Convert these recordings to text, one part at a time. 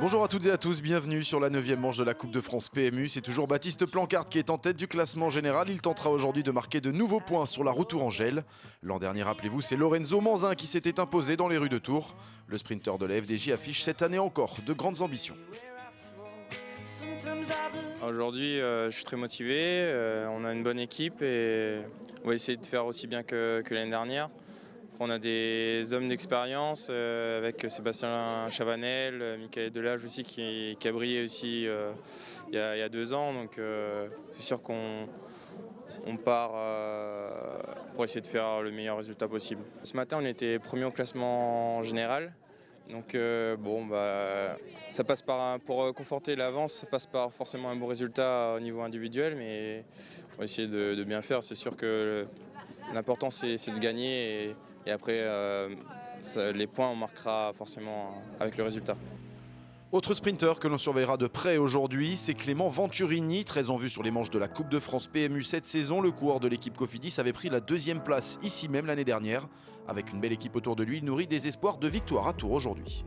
Bonjour à toutes et à tous, bienvenue sur la 9e manche de la Coupe de France PMU. C'est toujours Baptiste Plancarte qui est en tête du classement général. Il tentera aujourd'hui de marquer de nouveaux points sur la route tourangelle. L'an dernier, rappelez-vous, c'est Lorenzo Manzin qui s'était imposé dans les rues de Tours. Le sprinter de la FDJ affiche cette année encore de grandes ambitions. Aujourd'hui, je suis très motivé, on a une bonne équipe et on va essayer de faire aussi bien que l'année dernière. On a des hommes d'expérience avec Sébastien Chavanel, Michael Delage aussi qui a brillé aussi il y a 2 ans. Donc c'est sûr qu'on part pour essayer de faire le meilleur résultat possible. Ce matin, on était premier au classement général. Donc ça passe pour conforter l'avance, ça passe par forcément un bon résultat au niveau individuel, mais on va essayer de bien faire. C'est sûr que l'important c'est de gagner et après les points on marquera forcément avec le résultat. Autre sprinter que l'on surveillera de près aujourd'hui, c'est Clément Venturini, très en vue sur les manches de la Coupe de France PMU cette saison. Le coureur de l'équipe Cofidis avait pris la 2e place ici même l'année dernière. Avec une belle équipe autour de lui, il nourrit des espoirs de victoire à Tours aujourd'hui.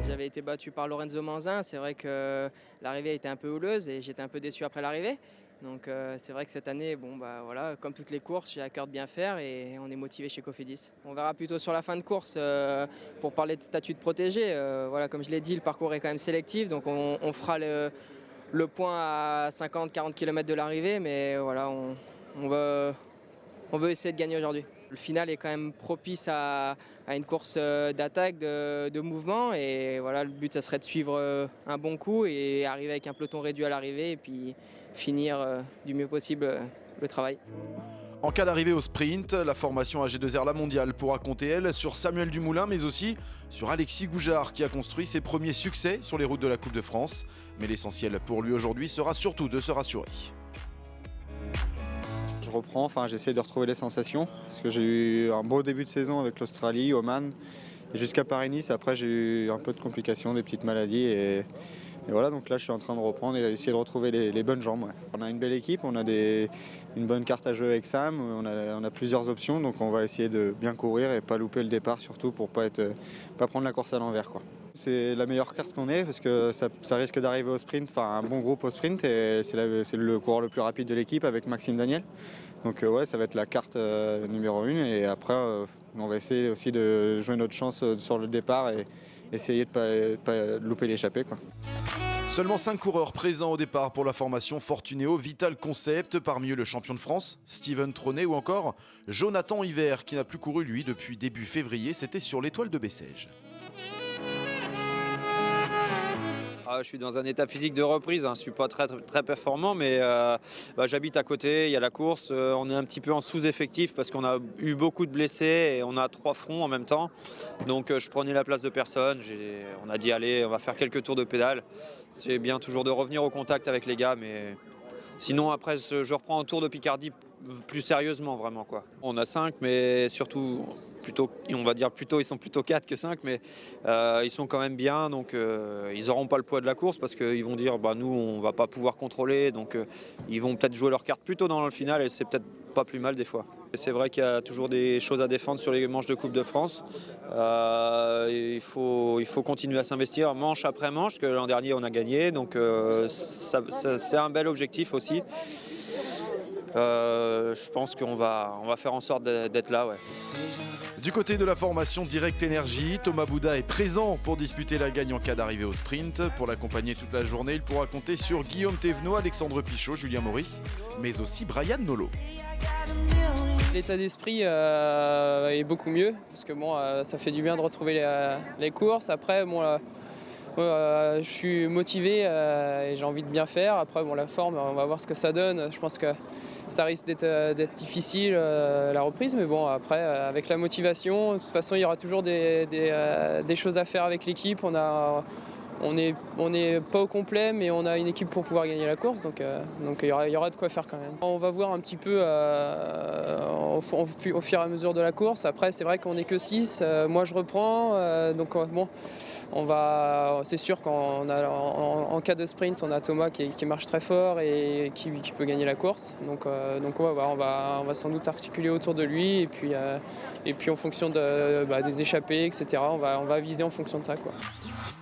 J'avais été battu par Lorenzo Manzin, c'est vrai que l'arrivée a été un peu houleuse et j'étais un peu déçu après l'arrivée. Donc c'est vrai que cette année, comme toutes les courses, j'ai à cœur de bien faire et on est motivé chez Cofidis. On verra plutôt sur la fin de course pour parler de statut de protégé. Comme je l'ai dit, le parcours est quand même sélectif, donc on fera le point à 50-40 km de l'arrivée, mais voilà, on veut essayer de gagner aujourd'hui. Le final est quand même propice à une course d'attaque, de mouvement. Et voilà, le but, ça serait de suivre un bon coup et arriver avec un peloton réduit à l'arrivée et puis finir du mieux possible le travail. En cas d'arrivée au sprint, la formation AG2R La Mondiale pourra compter, elle, sur Samuel Dumoulin, mais aussi sur Alexis Goujard, qui a construit ses premiers succès sur les routes de la Coupe de France. Mais l'essentiel pour lui aujourd'hui sera surtout de se rassurer. Je reprends, j'essaie de retrouver les sensations parce que j'ai eu un beau début de saison avec l'Australie, Oman et jusqu'à Paris-Nice. Après j'ai eu un peu de complications, des petites maladies et voilà, donc là je suis en train de reprendre et essayer de retrouver les bonnes jambes. Ouais. On a une belle équipe, on a une bonne carte à jouer avec Sam, on a plusieurs options, donc on va essayer de bien courir et pas louper le départ surtout pour pas prendre la course à l'envers, quoi. C'est la meilleure carte qu'on ait parce que ça risque d'arriver au sprint, un bon groupe au sprint et c'est le coureur le plus rapide de l'équipe avec Maxime Daniel. Donc ça va être la carte numéro 1 et après on va essayer aussi de jouer notre chance sur le départ et essayer de pas louper l'échappée, quoi. Seulement 5 coureurs présents au départ pour la formation Fortunéo Vital Concept, parmi eux le champion de France, Steven Tronet ou encore Jonathan Hiver qui n'a plus couru lui depuis début février, c'était sur l'Étoile de Bessèges. Je suis dans un état physique de reprise, je ne suis pas très performant, mais j'habite à côté, il y a la course, on est un petit peu en sous-effectif parce qu'on a eu beaucoup de blessés et on a 3 fronts en même temps. Donc je prenais la place de personne, on a dit allez, on va faire quelques tours de pédale. C'est bien toujours de revenir au contact avec les gars, mais sinon après je reprends un tour de Picardie plus sérieusement vraiment, quoi. On a 5, mais surtout ils sont plutôt 4 que 5, mais ils sont quand même bien, donc ils n'auront pas le poids de la course parce qu'ils vont dire nous on va pas pouvoir contrôler, donc ils vont peut-être jouer leur carte plutôt dans le final et c'est peut-être pas plus mal des fois. Et c'est vrai qu'il y a toujours des choses à défendre sur les manches de Coupe de France. Il faut continuer à s'investir manche après manche, parce que l'an dernier on a gagné, donc c'est un bel objectif aussi. Je pense qu'on va faire en sorte d'être là, ouais. Du côté de la formation Direct Énergie, Thomas Bouda est présent pour disputer la gagne en cas d'arrivée au sprint. Pour l'accompagner toute la journée, il pourra compter sur Guillaume Thévenot, Alexandre Pichot, Julien Maurice, mais aussi Brian Nolo. L'état d'esprit est beaucoup mieux, parce que ça fait du bien de retrouver les courses. Après, je suis motivé et j'ai envie de bien faire. Après, la forme, on va voir ce que ça donne. Je pense que ça risque d'être difficile la reprise, mais après, avec la motivation, de toute façon, il y aura toujours des choses à faire avec l'équipe. On on n'est pas au complet, mais on a une équipe pour pouvoir gagner la course, donc il y aura de quoi faire quand même. On va voir un petit peu au fur et à mesure de la course. Après, c'est vrai qu'on n'est que 6, moi je reprends, donc bon, c'est sûr qu'en cas de sprint, on a Thomas qui marche très fort et qui peut gagner la course, donc on va voir, on va sans doute articuler autour de lui, et puis en fonction des échappées, etc., on va viser en fonction de ça, quoi.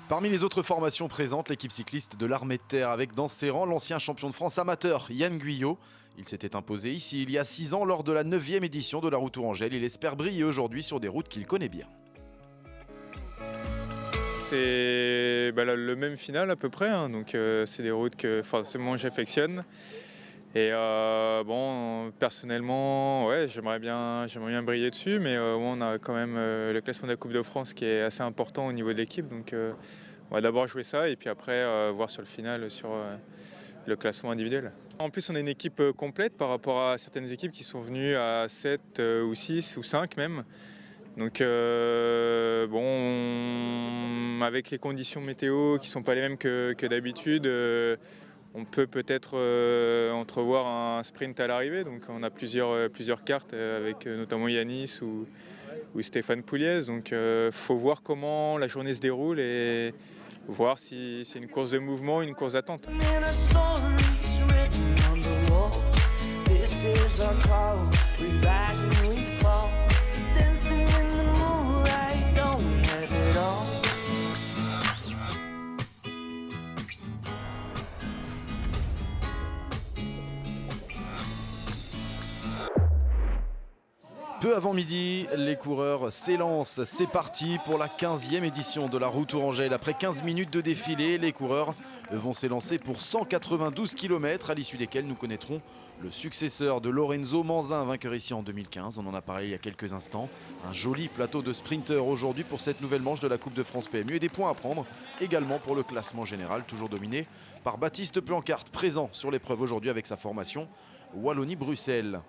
Parmi les autres formations présentes, l'équipe cycliste de l'Armée de Terre avec dans ses rangs l'ancien champion de France amateur Yann Guyot. Il s'était imposé ici il y a 6 ans lors de la 9e édition de la Route Tourangelle. Il espère briller aujourd'hui sur des routes qu'il connaît bien. C'est le même final à peu près, hein. Donc c'est des routes que forcément j'affectionne. Et personnellement, ouais, j'aimerais bien briller dessus, mais on a quand même le classement de la Coupe de France qui est assez important au niveau de l'équipe. Donc on va d'abord jouer ça et puis après voir sur le final sur le classement individuel. En plus, on est une équipe complète par rapport à certaines équipes qui sont venues à 7 ou 6 ou 5 même. Donc avec les conditions météo qui ne sont pas les mêmes que d'habitude, on peut peut-être entrevoir un sprint à l'arrivée. Donc on a plusieurs cartes avec notamment Yanis ou Stéphane Pouliez. Donc faut voir comment la journée se déroule et voir si c'est une course de mouvement ou une course d'attente. Peu avant midi, les coureurs s'élancent. C'est parti pour la 15e édition de la Route Tourangelle. Après 15 minutes de défilé, les coureurs vont s'élancer pour 192 km, à l'issue desquels nous connaîtrons le successeur de Lorenzo Manzin, vainqueur ici en 2015. On en a parlé il y a quelques instants. Un joli plateau de sprinteurs aujourd'hui pour cette nouvelle manche de la Coupe de France PMU. Et des points à prendre également pour le classement général, toujours dominé par Baptiste Plancart, présent sur l'épreuve aujourd'hui avec sa formation Wallonie-Bruxelles.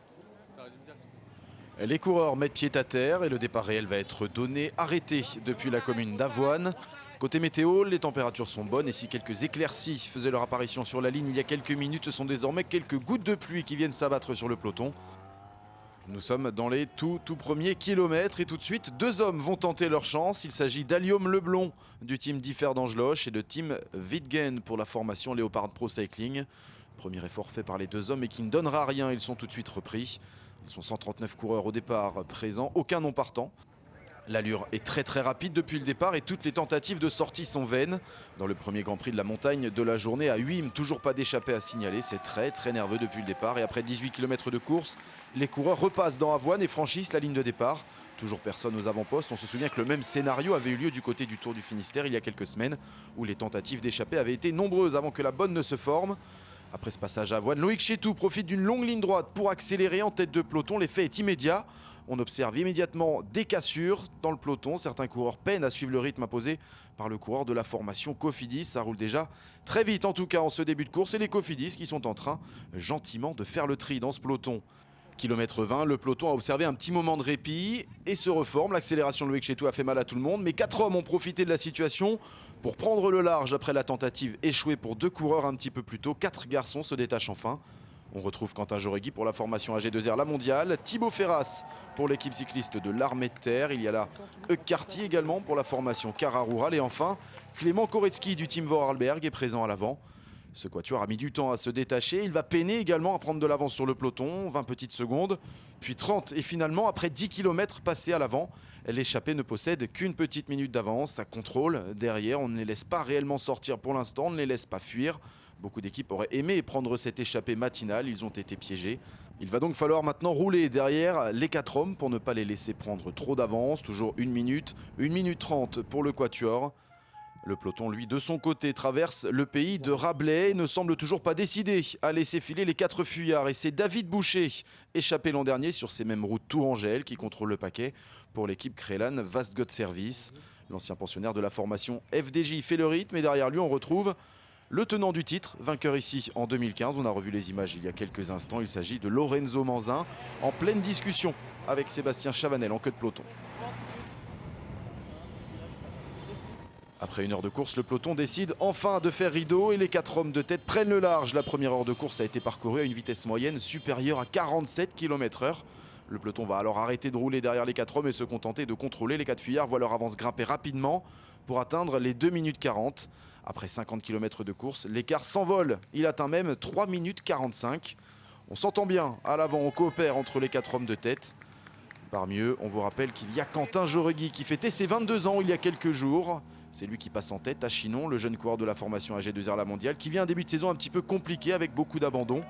Les coureurs mettent pied à terre et le départ réel va être arrêté depuis la commune d'Avoine. Côté météo, les températures sont bonnes et si quelques éclaircies faisaient leur apparition sur la ligne il y a quelques minutes, ce sont désormais quelques gouttes de pluie qui viennent s'abattre sur le peloton. Nous sommes dans les tout premiers kilomètres et tout de suite, 2 hommes vont tenter leur chance. Il s'agit d'Alium Leblon du team Differ d'Angeloche et de Tim Wittgen pour la formation Léopard Pro Cycling. Premier effort fait par les 2 hommes et qui ne donnera rien, ils sont tout de suite repris. Ils sont 139 coureurs au départ présents, aucun non partant. L'allure est très rapide depuis le départ et toutes les tentatives de sortie sont vaines. Dans le premier Grand Prix de la montagne de la journée à Huim, toujours pas d'échappée à signaler. C'est très nerveux depuis le départ. Et après 18 km de course, les coureurs repassent dans Avoine et franchissent la ligne de départ. Toujours personne aux avant-postes. On se souvient que le même scénario avait eu lieu du côté du Tour du Finistère il y a quelques semaines, où les tentatives d'échapper avaient été nombreuses avant que la bonne ne se forme. Après ce passage à Avoine, Loïc Chetou profite d'une longue ligne droite pour accélérer en tête de peloton. L'effet est immédiat. On observe immédiatement des cassures dans le peloton. Certains coureurs peinent à suivre le rythme imposé par le coureur de la formation Cofidis. Ça roule déjà très vite en tout cas en ce début de course. Et les Cofidis qui sont en train gentiment de faire le tri dans ce peloton. Kilomètre 20, le peloton a observé un petit moment de répit et se reforme. L'accélération de Loïc Chetou a fait mal à tout le monde. Mais 4 hommes ont profité de la situation pour prendre le large après la tentative échouée pour 2 coureurs un petit peu plus tôt. 4 garçons se détachent enfin. On retrouve Quentin Jauregui pour la formation AG2R La Mondiale, Thibaut Ferras pour l'équipe cycliste de l'Armée de Terre. Il y a là Hugues Cartier également pour la formation Cara Rural. Et enfin, Clément Koretsky du team Vorarlberg est présent à l'avant. Ce quatuor a mis du temps à se détacher. Il va peiner également à prendre de l'avance sur le peloton, 20 petites secondes, puis 30. Et finalement, après 10 km passés à l'avant, l'échappée ne possède qu'une petite minute d'avance. Ça contrôle derrière, on ne les laisse pas réellement sortir pour l'instant, on ne les laisse pas fuir. Beaucoup d'équipes auraient aimé prendre cette échappée matinale, ils ont été piégés. Il va donc falloir maintenant rouler derrière les 4 hommes pour ne pas les laisser prendre trop d'avance. Toujours 1 minute 30 pour le quatuor. Le peloton, lui, de son côté, traverse le pays de Rabelais et ne semble toujours pas décidé à laisser filer les 4 fuyards. Et c'est David Boucher, échappé l'an dernier sur ces mêmes routes Tourangelle, qui contrôle le paquet pour l'équipe Crélan Vastgoed Service. L'ancien pensionnaire de la formation FDJ fait le rythme et derrière lui, on retrouve le tenant du titre, vainqueur ici en 2015. On a revu les images il y a quelques instants. Il s'agit de Lorenzo Manzin, en pleine discussion avec Sébastien Chavanel en queue de peloton. Après 1 heure de course, le peloton décide enfin de faire rideau et les 4 hommes de tête prennent le large. La première heure de course a été parcourue à une vitesse moyenne supérieure à 47 km/h. Le peloton va alors arrêter de rouler derrière les 4 hommes et se contenter de contrôler. Les 4 fuyards voient leur avance grimper rapidement pour atteindre les 2 minutes 40. Après 50 km de course, l'écart s'envole. Il atteint même 3 minutes 45. On s'entend bien à l'avant, on coopère entre les 4 hommes de tête. Parmi eux, on vous rappelle qu'il y a Quentin Jauregui qui fêtait ses 22 ans il y a quelques jours. C'est lui qui passe en tête à Chinon, le jeune coureur de la formation AG2R La Mondiale, qui vit un début de saison un petit peu compliqué avec beaucoup d'abandons.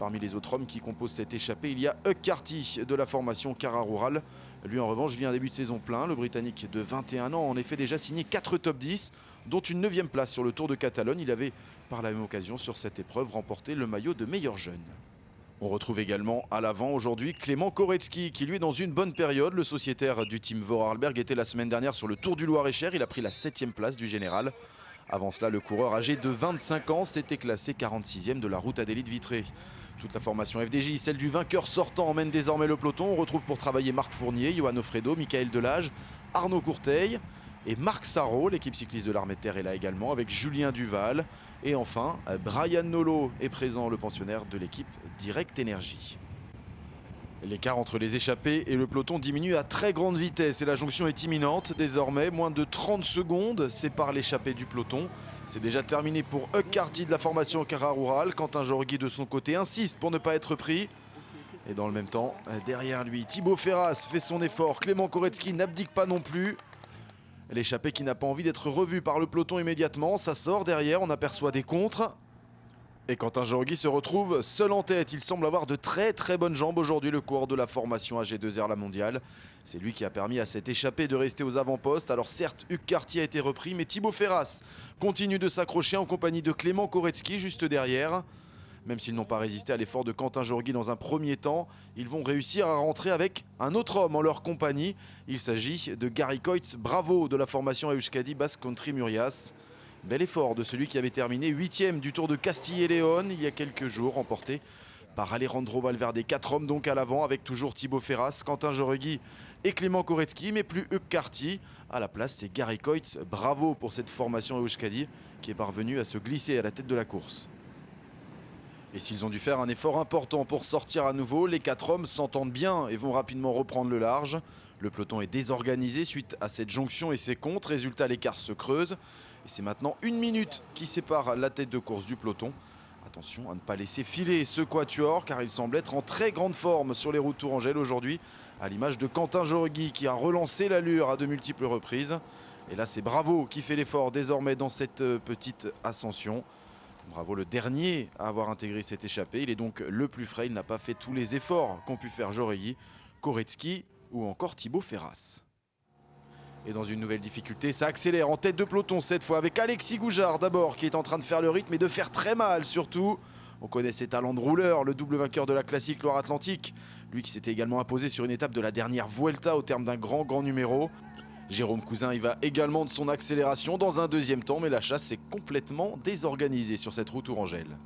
Parmi les autres hommes qui composent cette échappée, il y a Hug Carty de la formation Cara Rural. Lui en revanche vit un début de saison plein. Le Britannique de 21 ans a en effet déjà signé 4 top 10, dont une 9e place sur le Tour de Catalogne. Il avait par la même occasion sur cette épreuve remporté le maillot de meilleur jeune. On retrouve également à l'avant aujourd'hui Clément Korecki qui lui est dans une bonne période. Le sociétaire du team Vorarlberg était la semaine dernière sur le Tour du Loir-et-Cher. Il a pris la 7e place du général. Avant cela, le coureur âgé de 25 ans s'était classé 46e de la route Adélie de Vitré. Toute la formation FDJ, celle du vainqueur sortant, emmène désormais le peloton. On retrouve pour travailler Marc Fournier, Johan Offredo, Michael Delage, Arnaud Courteil et Marc Sarrault. L'équipe cycliste de l'Armée de Terre est là également avec Julien Duval. Et enfin, Brian Nolo est présent, le pensionnaire de l'équipe Direct Énergie. L'écart entre les échappés et le peloton diminue à très grande vitesse et la jonction est imminente. Désormais, moins de 30 secondes séparent l'échappée du peloton. C'est déjà terminé pour Hug Carty de la formation Cara Rural. Quentin Jauregui de son côté insiste pour ne pas être pris. Et dans le même temps, derrière lui, Thibaut Ferras fait son effort. Clément Korecki n'abdique pas non plus. L'échappée qui n'a pas envie d'être revue par le peloton immédiatement. Ça sort derrière, on aperçoit des contres. Et Quentin Jauregui se retrouve seul en tête. Il semble avoir de très bonnes jambes aujourd'hui, le coureur de la formation AG2R La Mondiale. C'est lui qui a permis à cette échappée de rester aux avant-postes. Alors certes, Hug Carty a été repris, mais Thibaut Ferras continue de s'accrocher en compagnie de Clément Korecki juste derrière. Même s'ils n'ont pas résisté à l'effort de Quentin Jauregui dans un premier temps, ils vont réussir à rentrer avec un autre homme en leur compagnie. Il s'agit de Gary Coytes Bravo de la formation Euskadi Basque Country Murias. Bel effort de celui qui avait terminé 8e du Tour de Castille et Léon il y a quelques jours, remporté par Alejandro Valverde. 4 hommes donc à l'avant avec toujours Thibaut Ferras, Quentin Jauregui et Clément Korecki, mais plus Hug Carty. À la place, c'est Gary Coytes Bravo pour cette formation Euskadi qui est parvenue à se glisser à la tête de la course. Et s'ils ont dû faire un effort important pour sortir à nouveau, les 4 hommes s'entendent bien et vont rapidement reprendre le large. Le peloton est désorganisé suite à cette jonction et ses contres. Résultat, l'écart se creuse. Et c'est maintenant 1 minute qui sépare la tête de course du peloton. Attention à ne pas laisser filer ce quatuor car il semble être en très grande forme sur les routes tourangelles aujourd'hui. À l'image de Quentin Jauregui qui a relancé l'allure à de multiples reprises. Et là c'est Bravo qui fait l'effort désormais dans cette petite ascension. Bravo, le dernier à avoir intégré cette échappée. Il est donc le plus frais. Il n'a pas fait tous les efforts qu'ont pu faire Jauregui, Korecki ou encore Thibaut Ferras. Et dans une nouvelle difficulté, ça accélère en tête de peloton cette fois avec Alexis Goujard d'abord qui est en train de faire le rythme et de faire très mal surtout. On connaît ses talents de rouleur, le double vainqueur de la classique Loire-Atlantique. Lui qui s'était également imposé sur une étape de la dernière Vuelta au terme d'un grand numéro. Jérôme Cousin, il va également de son accélération dans un deuxième temps, mais la chasse est complètement désorganisée sur cette route tourangelle.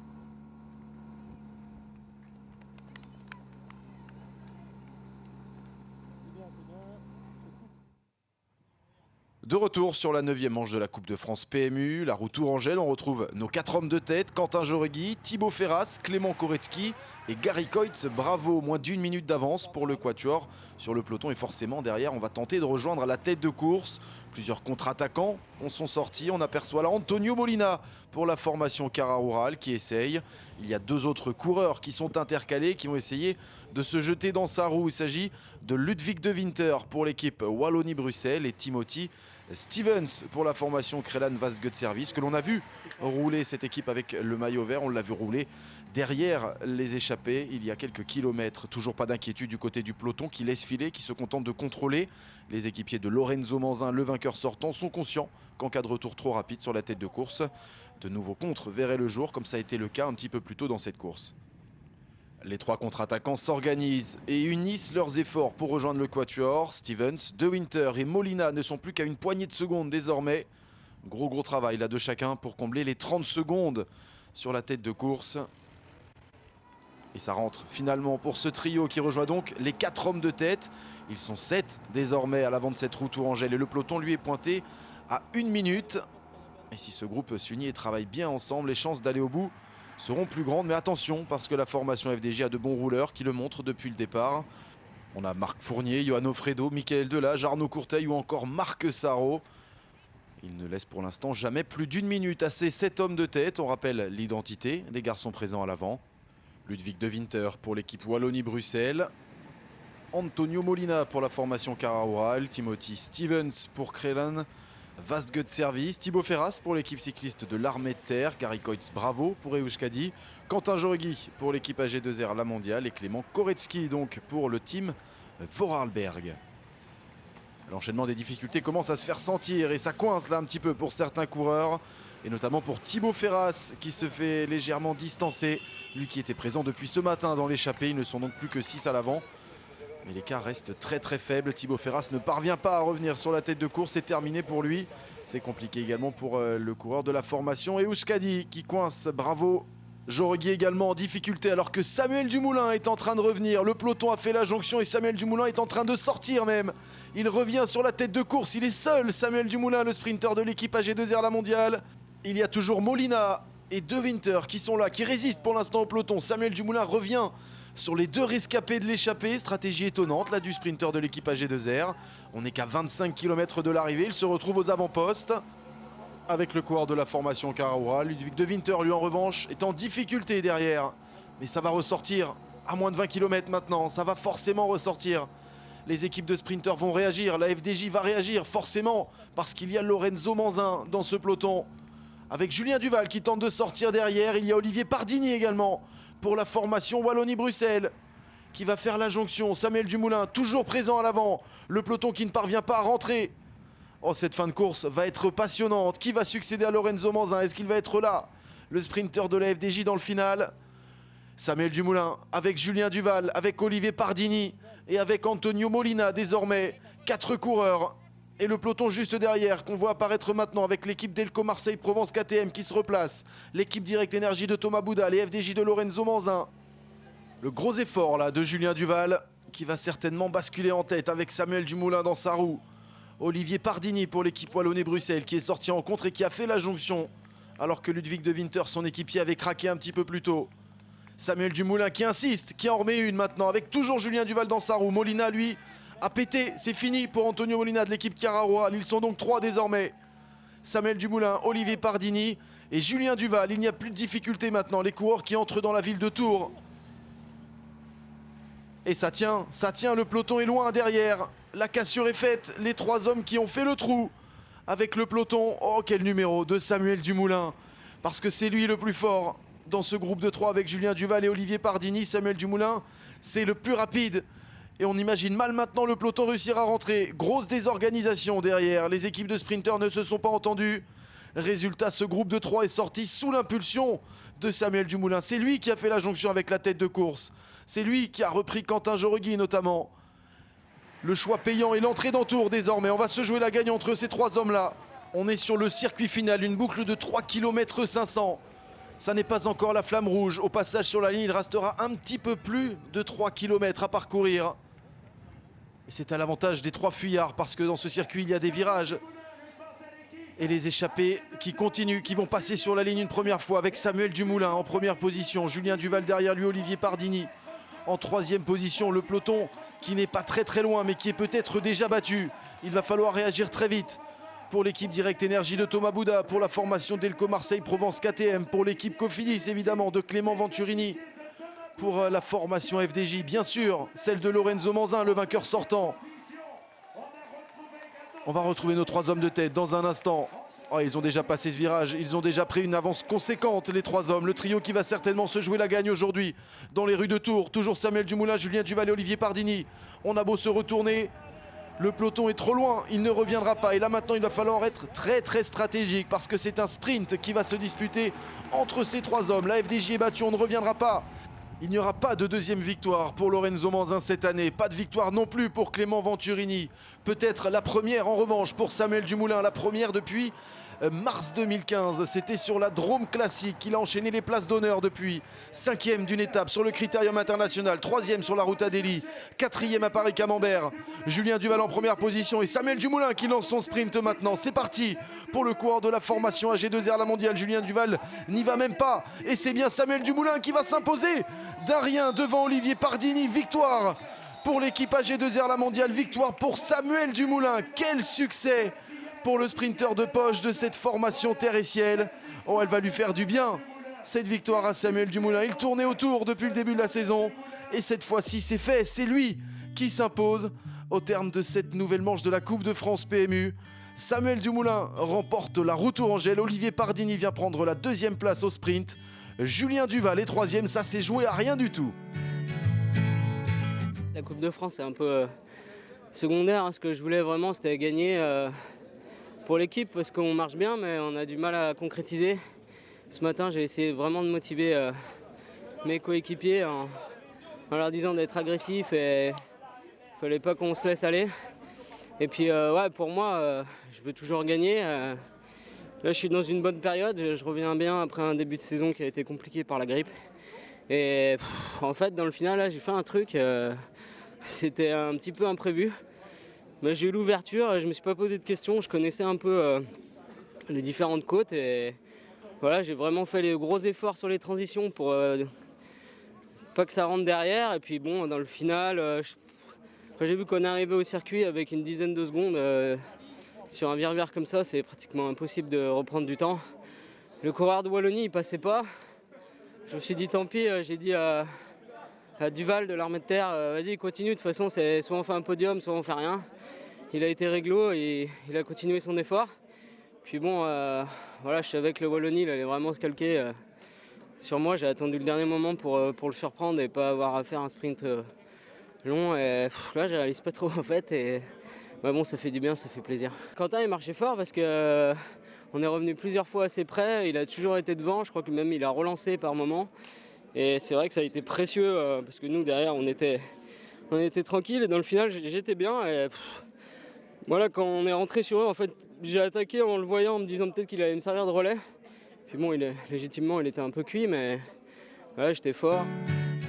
De retour sur la 9e manche de la Coupe de France PMU, la route tourangelle, on retrouve nos 4 hommes de tête, Quentin Jauregui, Thibaut Ferras, Clément Korecki et Gary Coytes Bravo. Moins d'1 minute d'avance pour le quatuor sur le peloton et forcément derrière on va tenter de rejoindre la tête de course. Plusieurs contre-attaquants sont sortis, on aperçoit là Antonio Molina pour la formation Cara Rural qui essaye. Il y a 2 autres coureurs qui sont intercalés, qui vont essayer de se jeter dans sa roue. Il s'agit de Ludwig de Winter pour l'équipe Wallonie-Bruxelles et Timothy Stevens pour la formation Crelan Vastgoed Service que l'on a vu rouler cette équipe avec le maillot vert. On l'a vu rouler derrière les échappés il y a quelques kilomètres. Toujours pas d'inquiétude du côté du peloton qui laisse filer, qui se contente de contrôler. Les équipiers de Lorenzo Manzin, le vainqueur sortant, sont conscients qu'en cas de retour trop rapide sur la tête de course, de nouveaux contres verraient le jour comme ça a été le cas un petit peu plus tôt dans cette course. Les 3 contre-attaquants s'organisent et unissent leurs efforts pour rejoindre le quatuor. Stevens, De Winter et Molina ne sont plus qu'à une poignée de secondes désormais. Gros travail là de chacun pour combler les 30 secondes sur la tête de course. Et ça rentre finalement pour ce trio qui rejoint donc les 4 hommes de tête. Ils sont 7 désormais à l'avant de cette route tourangelle et le peloton lui est pointé à 1 minute. Et si ce groupe s'unit et travaille bien ensemble, les chances d'aller au bout seront plus grandes. Mais attention, parce que la formation FDJ a de bons rouleurs qui le montrent depuis le départ. On a Marc Fournier, Yoann Fredo, Michael Delage, Arnaud Courteil ou encore Marc Sarro. Il ne laisse pour l'instant jamais plus d'1 minute à ces 7 hommes de tête. On rappelle l'identité des garçons présents à l'avant. Ludwig de Winter pour l'équipe Wallonie-Bruxelles. Antonio Molina pour la formation Cara Oral. Timothy Stevens pour Krelan. Vastgut Service. Thibaut Ferras pour l'équipe cycliste de l'Armée de Terre. Gary Coitz Bravo pour Euskadi. Quentin Jorgui pour l'équipe AG2R La Mondiale. Et Clément Koretsky donc pour le team Vorarlberg. L'enchaînement des difficultés commence à se faire sentir et ça coince là un petit peu pour certains coureurs. Et notamment pour Thibaut Ferras qui se fait légèrement distancer. Lui qui était présent depuis ce matin dans l'échappée. Ils ne sont donc plus que 6 à l'avant. Mais l'écart reste très très faible. Thibaut Ferras ne parvient pas à revenir sur la tête de course. C'est terminé pour lui. C'est compliqué également pour le coureur de la formation. Et Euskadi qui coince. Bravo. Jorgui également en difficulté alors que Samuel Dumoulin est en train de revenir. Le peloton a fait la jonction et Samuel Dumoulin est en train de sortir même. Il revient sur la tête de course. Il est seul, Samuel Dumoulin, le sprinter de l'équipe AG2R La Mondiale. Il y a toujours Molina et De Winter qui sont là, qui résistent pour l'instant au peloton. Samuel Dumoulin revient sur les 2 rescapés de l'échappée. Stratégie étonnante là du sprinter de l'équipe AG2R. On n'est qu'à 25 km de l'arrivée. Il se retrouve aux avant-postes avec le coureur de la formation Cara Oral. Ludwig de Winter, lui en revanche, est en difficulté derrière. Mais ça va ressortir à moins de 20 km maintenant. Ça va forcément ressortir. Les équipes de sprinters vont réagir. La FDJ va réagir forcément parce qu'il y a Lorenzo Manzin dans ce peloton. Avec Julien Duval qui tente de sortir derrière. Il y a Olivier Pardini également pour la formation Wallonie-Bruxelles qui va faire la jonction. Samuel Dumoulin toujours présent à l'avant. Le peloton qui ne parvient pas à rentrer. Oh, cette fin de course va être passionnante. Qui va succéder à Lorenzo Manzin? Est-ce qu'il va être là, le sprinter de la FDJ dans le final? Samuel Dumoulin avec Julien Duval, avec Olivier Pardini et avec Antonio Molina désormais. 4 coureurs et le peloton juste derrière qu'on voit apparaître maintenant avec l'équipe Delco Marseille Provence KTM qui se replace. L'équipe Direct Énergie de Thomas Bouda, les FDJ de Lorenzo Manzin. Le gros effort là de Julien Duval qui va certainement basculer en tête avec Samuel Dumoulin dans sa roue. Olivier Pardini pour l'équipe Wallonie-Bruxelles qui est sorti en contre et qui a fait la jonction alors que Ludwig de Winter, son équipier, avait craqué un petit peu plus tôt. Samuel Dumoulin qui insiste, qui en remet une maintenant avec toujours Julien Duval dans sa roue. Molina lui a pété, c'est fini pour Antonio Molina de l'équipe Cara Oral. Ils sont donc 3 désormais. Samuel Dumoulin, Olivier Pardini et Julien Duval. Il n'y a plus de difficulté maintenant, les coureurs qui entrent dans la ville de Tours. Et ça tient, le peloton est loin derrière. La cassure est faite, les 3 hommes qui ont fait le trou avec le peloton. Oh, quel numéro de Samuel Dumoulin, parce que c'est lui le plus fort dans ce groupe de 3 avec Julien Duval et Olivier Pardini. Samuel Dumoulin, c'est le plus rapide. Et on imagine mal maintenant le peloton réussir à rentrer. Grosse désorganisation derrière, les équipes de sprinters ne se sont pas entendues. Résultat, ce groupe de 3 est sorti sous l'impulsion de Samuel Dumoulin. C'est lui qui a fait la jonction avec la tête de course. C'est lui qui a repris Quentin Jorgui notamment. Le choix payant et l'entrée dans Tours désormais. On va se jouer la gagne entre ces 3 hommes-là. On est sur le circuit final, une boucle de 3 km 500. Ça n'est pas encore la flamme rouge. Au passage sur la ligne, il restera un petit peu plus de 3 km à parcourir. Et c'est à l'avantage des 3 fuyards parce que dans ce circuit, il y a des virages. Et les échappés qui continuent, qui vont passer sur la ligne une première fois avec Samuel Dumoulin en première position. Julien Duval derrière lui, Olivier Pardini en 3e position. Le peloton qui n'est pas très loin mais qui est peut-être déjà battu. Il va falloir réagir très vite pour l'équipe Direct Énergie de Thomas Bouda, pour la formation Delco Marseille Provence KTM, pour l'équipe Cofidis évidemment de Clément Venturini, pour la formation FDJ bien sûr, celle de Lorenzo Manzin, le vainqueur sortant. On va retrouver nos 3 hommes de tête dans un instant. Oh, ils ont déjà passé ce virage, ils ont déjà pris une avance conséquente les 3 hommes. Le trio qui va certainement se jouer la gagne aujourd'hui dans les rues de Tours. Toujours Samuel Dumoulin, Julien Duval et Olivier Pardini. On a beau se retourner, le peloton est trop loin, il ne reviendra pas. Et là maintenant il va falloir être très stratégique parce que c'est un sprint qui va se disputer entre ces 3 hommes. La FDJ est battue, on ne reviendra pas. Il n'y aura pas de deuxième victoire pour Lorenzo Manzin cette année. Pas de victoire non plus pour Clément Venturini. Peut-être la première en revanche pour Samuel Dumoulin. La première depuis mars 2015. C'était sur la Drôme Classique qu'il a enchaîné les places d'honneur depuis. 5e d'une étape sur le Critérium International. 3e sur la route Adélie. 4e à Paris-Camembert. Julien Duval en première position et Samuel Dumoulin qui lance son sprint maintenant. C'est parti pour le coureur de la formation AG2R La Mondiale. Julien Duval n'y va même pas. Et c'est bien Samuel Dumoulin qui va s'imposer d'un rien devant Olivier Pardini. Victoire pour l'équipe AG2R La Mondiale. Victoire pour Samuel Dumoulin. Quel succès pour le sprinter de poche de cette formation terre et ciel. Oh, elle va lui faire du bien, cette victoire à Samuel Dumoulin. Il tournait autour depuis le début de la saison. Et cette fois-ci, c'est fait. C'est lui qui s'impose au terme de cette nouvelle manche de la Coupe de France PMU. Samuel Dumoulin remporte la Route Tourangelle. Olivier Pardini vient prendre la 2e place au sprint. Julien Duval est 3e. Ça s'est joué à rien du tout. La Coupe de France, c'est un peu secondaire. Ce que je voulais vraiment, c'était gagner pour l'équipe parce qu'on marche bien, mais on a du mal à concrétiser. Ce matin, j'ai essayé vraiment de motiver mes coéquipiers en leur disant d'être agressifs et il ne fallait pas qu'on se laisse aller. Et puis, ouais, pour moi, je veux toujours gagner. Là, je suis dans une bonne période. Je reviens bien après un début de saison qui a été compliqué par la grippe. Et en fait, dans le final, là, j'ai fait un truc. C'était un petit peu imprévu. Mais j'ai eu l'ouverture, je ne me suis pas posé de questions, je connaissais un peu les différentes côtes et voilà, j'ai vraiment fait les gros efforts sur les transitions pour pas que ça rentre derrière. Et puis bon, dans le final, quand j'ai vu qu'on est arrivé au circuit avec une dizaine de secondes sur un vire-vire comme ça, c'est pratiquement impossible de reprendre du temps. Le coureur de Wallonie, il passait pas. Je me suis dit tant pis, j'ai dit à Duval de l'Armée de Terre, vas-y continue, de toute façon c'est soit on fait un podium, soit on fait rien. Il a été réglo et il a continué son effort. Puis bon, voilà, je savais que le Wallonie il allait vraiment se calquer sur moi. J'ai attendu le dernier moment pour le surprendre et pas avoir à faire un sprint long. Et là, je réalise pas trop en fait. Et bah bon, ça fait du bien, ça fait plaisir. Quentin, il marchait fort parce que on est revenu plusieurs fois assez près. Il a toujours été devant. Je crois que même il a relancé par moment. Et c'est vrai que ça a été précieux parce que nous derrière on était tranquille et dans le final j'étais bien. Et voilà, quand on est rentré sur eux, en fait, j'ai attaqué en le voyant, en me disant peut-être qu'il allait me servir de relais. Puis bon, légitimement, il était un peu cuit, mais voilà, j'étais fort.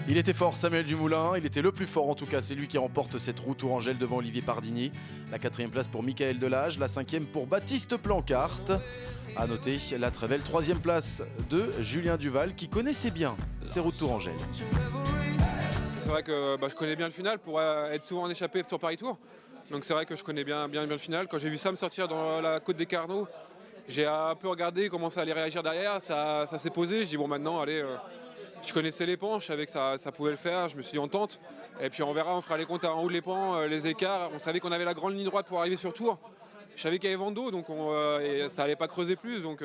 Il était fort, Samuel Dumoulin. Il était le plus fort en tout cas. C'est lui qui remporte cette Route Tourangelle devant Olivier Pardini. La 4e place pour Michael Delage, la 5e pour Baptiste Plancart. A noter la très belle 3e place de Julien Duval qui connaissait bien ces Routes Tourangelles. C'est vrai que je connais bien le final pour être souvent en échappée sur Paris-Tour. Donc c'est vrai que je connais bien le final. Quand j'ai vu Sam sortir dans la côte des Carnot, j'ai un peu regardé comment ça allait réagir derrière. Ça s'est posé. Je dis bon maintenant, allez, je connaissais les pans, je savais que ça pouvait le faire. Je me suis dit on tente. Et puis on verra, on fera les comptes en haut de les pans, les écarts. On savait qu'on avait la grande ligne droite pour arriver sur Tours. Je savais qu'il y avait vent d'eau, donc et ça allait pas creuser plus. Donc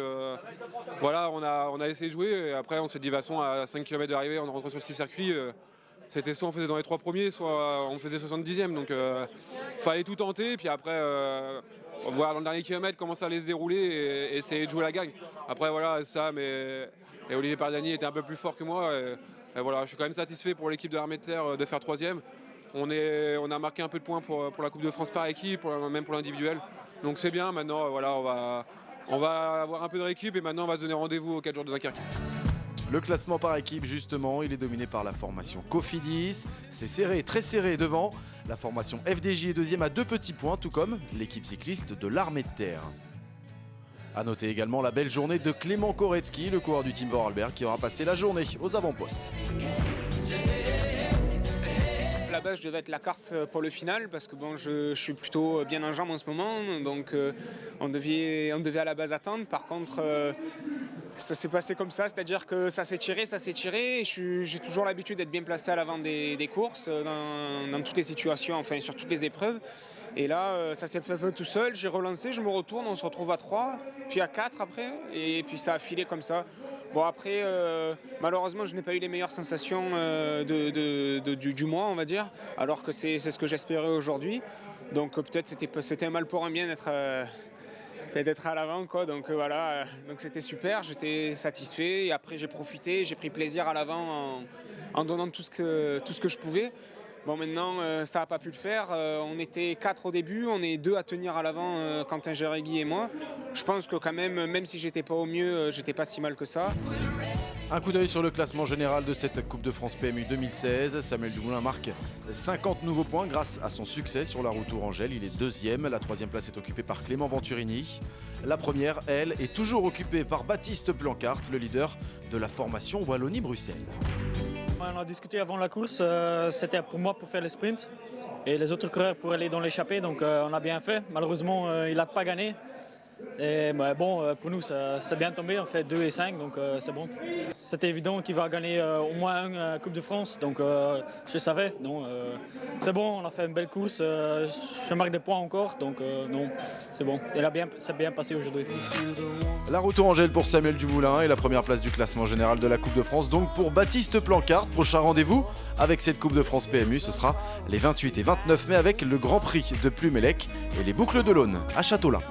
voilà, on a essayé de jouer. Et après on s'est dit de toute façon à 5 km d'arrivée, on rentre sur le circuit. C'était soit on faisait dans les 3 premiers, soit on faisait 70e. Donc fallait tout tenter. Puis après, voir dans le dernier kilomètre comment ça allait se dérouler et essayer de jouer la gagne. Après voilà, Sam et Olivier Pardini étaient un peu plus forts que moi. Et voilà, je suis quand même satisfait pour l'équipe de l'Armée de Terre de faire 3e. On a marqué un peu de points pour la Coupe de France par équipe, même pour l'individuel. Donc c'est bien, maintenant voilà, on va avoir un peu de rééquipe et maintenant on va se donner rendez-vous aux 4 jours de Dunkerque. Le classement par équipe, justement, il est dominé par la formation Cofidis. C'est serré, très serré devant. La formation FDJ est 2e à 2 petits points, tout comme l'équipe cycliste de l'Armée de Terre. A noter également la belle journée de Clément Koretsky, le coureur du Team Vorarlberg, qui aura passé la journée aux avant-postes. À la base, je devais être la carte pour le final parce que bon, je suis plutôt bien en jambes en ce moment, donc on devait à la base attendre. Par contre, ça s'est passé comme ça, c'est-à-dire que ça s'est tiré. Et j'ai toujours l'habitude d'être bien placé à l'avant des courses, dans toutes les situations, enfin sur toutes les épreuves. Et là, ça s'est fait un peu tout seul. J'ai relancé, je me retourne, on se retrouve à 3, puis à 4 après, et puis ça a filé comme ça. Bon après, malheureusement, je n'ai pas eu les meilleures sensations du mois, on va dire, alors que c'est ce que j'espérais aujourd'hui. Donc peut-être c'était un mal pour un bien d'être à l'avant, quoi. Donc voilà, donc c'était super, j'étais satisfait. Et après j'ai profité, j'ai pris plaisir à l'avant en donnant tout ce que je pouvais. Bon, maintenant, ça n'a pas pu le faire. On était 4 au début, on est 2 à tenir à l'avant, Quentin Jéregui et moi. Je pense que quand même si j'étais pas au mieux, j'étais pas si mal que ça. Un coup d'œil sur le classement général de cette Coupe de France PMU 2016. Samuel Dumoulin marque 50 nouveaux points grâce à son succès sur la route Tourangelle. Il est deuxième. La troisième place est occupée par Clément Venturini. La première, elle, est toujours occupée par Baptiste Plancart, le leader de la formation Wallonie-Bruxelles. On a discuté avant la course, c'était pour moi pour faire le sprint et les autres coureurs pour aller dans l'échappée, donc on a bien fait. Malheureusement, il n'a pas gagné. Et bon, pour nous, c'est bien tombé, on fait 2 et 5, donc c'est bon. C'était évident qu'il va gagner au moins une Coupe de France, donc je savais. C'est bon, on a fait une belle course, je marque des points encore, donc non, c'est bon. C'est bien passé aujourd'hui. La route Tourangelle pour Samuel Dumoulin et la première place du classement général de la Coupe de France, donc pour Baptiste Plancart. Prochain rendez-vous avec cette Coupe de France PMU, ce sera les 28 et 29 mai avec le Grand Prix de Plumelec et les Boucles de l'Aune à Châteaulin.